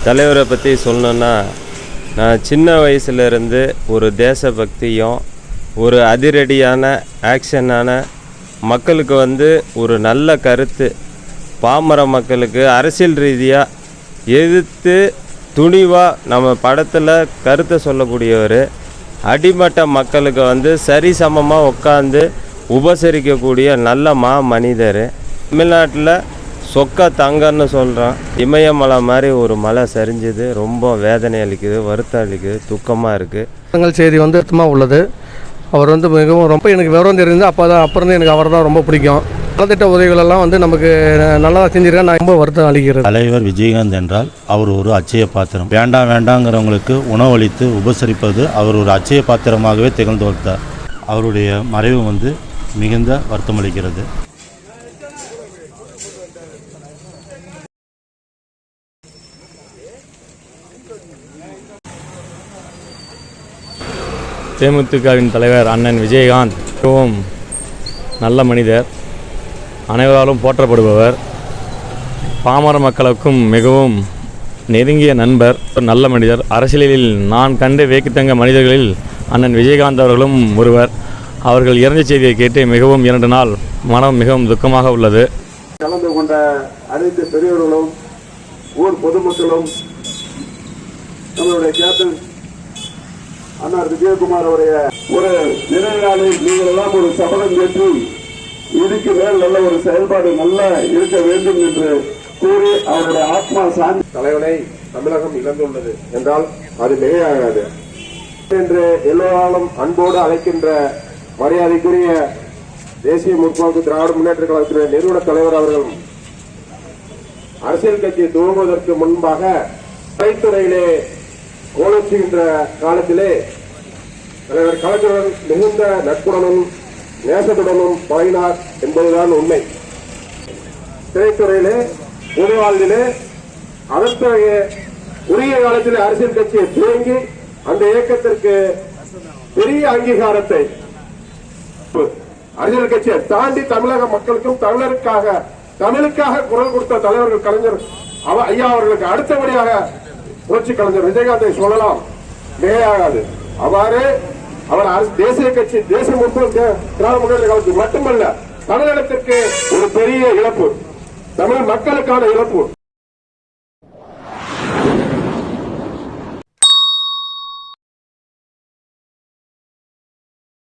தலைவரை பற்றி சொல்லணுன்னா, நான் சின்ன வயசுலேருந்து ஒரு தேசபக்தியும் ஒரு அதிரடியான ஆக்ஷனான மக்களுக்கு ஒரு நல்ல கருத்து, பாமர மக்களுக்கு அரசியல் ரீதியாக எதிர்த்து துணிவாக நம்ம படத்தில் கருத்தை சொல்லக்கூடியவர். அடிமட்ட மக்களுக்கு சரிசமமாக உட்காந்து உபசரிக்கக்கூடிய நல்ல மனிதர். தமிழ்நாட்டில் சொக்க தங்கன்னு சொல்கிறோம். இமயமலை மாதிரி ஒரு மலை சரிஞ்சது. ரொம்ப வேதனை அளிக்குது, வருத்தம் அளிக்குது, துக்கமாக இருக்குது. செய்தி அர்த்தமாக உள்ளது. அவர் மிகவும் ரொம்ப எனக்கு விவரம் தெரிஞ்சு அப்புறம் எனக்கு அவர் தான் ரொம்ப பிடிக்கும். நலத்திட்ட உதவிகளெல்லாம் நமக்கு நல்லா செஞ்சிருக்கேன். நான் ரொம்ப வருத்தம் அளிக்கிறது. தலைவர் விஜயகாந்த் என்றால் அவர் ஒரு அச்சய பாத்திரம். வேண்டாங்கிறவங்களுக்கு உணவளித்து உபசரிப்பது அவர் ஒரு அச்சய பாத்திரமாகவே திகழ்ந்து வந்தார். அவருடைய மறைவு மிகுந்த வருத்தம் அளிக்கிறது. தேமுதிகவின் தலைவர் அண்ணன் விஜயகாந்த் மிகவும் நல்ல மனிதர், அனைவராலும் போற்றப்படுபவர், பாமர மக்களுக்கும் மிகவும் நெருங்கிய நண்பர், நல்ல மனிதர். அரசியலில் நான் கண்டு வியக்கத்தக்க மனிதர்களில் அண்ணன் விஜயகாந்த் அவர்களும் ஒருவர். அவர்கள் இறந்த செய்தியை கேட்டு மிகவும் 2 நாள் மனம் மிகவும் துக்கமாக உள்ளது. கலந்து கொண்ட அனைத்து பெரியவர்களும் ஊர் பொதுமக்களும் நம்மளுடைய கேப்டன் அண்ணார் விஜயகுமார் அவருடைய ஒரு நினைவு நாளில் நீங்கள் எல்லாம் ஒரு சபதம் ஏற்றி இதுக்கு மேல் நல்ல ஒரு செயல்பாடு நல்லா இருக்க வேண்டும் என்று கூறி அவருடைய ஆத்மா சாந்தி. தலைவனை தமிழகம் இழந்துள்ளது என்றால் அது மிகையாகாது என்று எல்லோராலும் அன்போடு அழைக்கின்ற மரியாதைக்குரிய தேசிய முற்போக்கு திராவிட முன்னேற்ற கழகத்தின் நிறுவன தலைவர் அவர்கள் அரசியல் கட்சியை துவங்குவதற்கு முன்பாக கலைத்துறையிலே கோலச்சுகின்ற காலத்திலே தலைவர் கலைஞருடன் மிகுந்த நட்புடனும் நேசத்துடனும் பழகினார் என்பதுதான் உண்மை. திரைத்துறையிலே பொது வாழ்விலே அதற்காக உரிய காலத்திலே அரசியல் கட்சியை துவங்கி அந்த இயக்கத்திற்கு பெரிய அங்கீகாரத்தை அரசியல் கட்சியை தாண்டி தமிழக மக்களுக்கும் தமிழுக்காக குரல் கொடுத்த தலைவர்கள் கலைஞர் ஐயா அவர்களுக்கு அடுத்தபடியாக புரட்சி கலைஞர் விஜயகாந்தை சொல்லலாம், மிகையாகாது. அவ்வாறு அவர் தேசிய கட்சி தேசிய முற்போக்கு திராவிட முன்னேற்ற கழகத்துக்கு மட்டுமல்ல தமிழகத்திற்கு ஒரு பெரிய இழப்பு, தமிழ் மக்களுக்கான இழப்பு.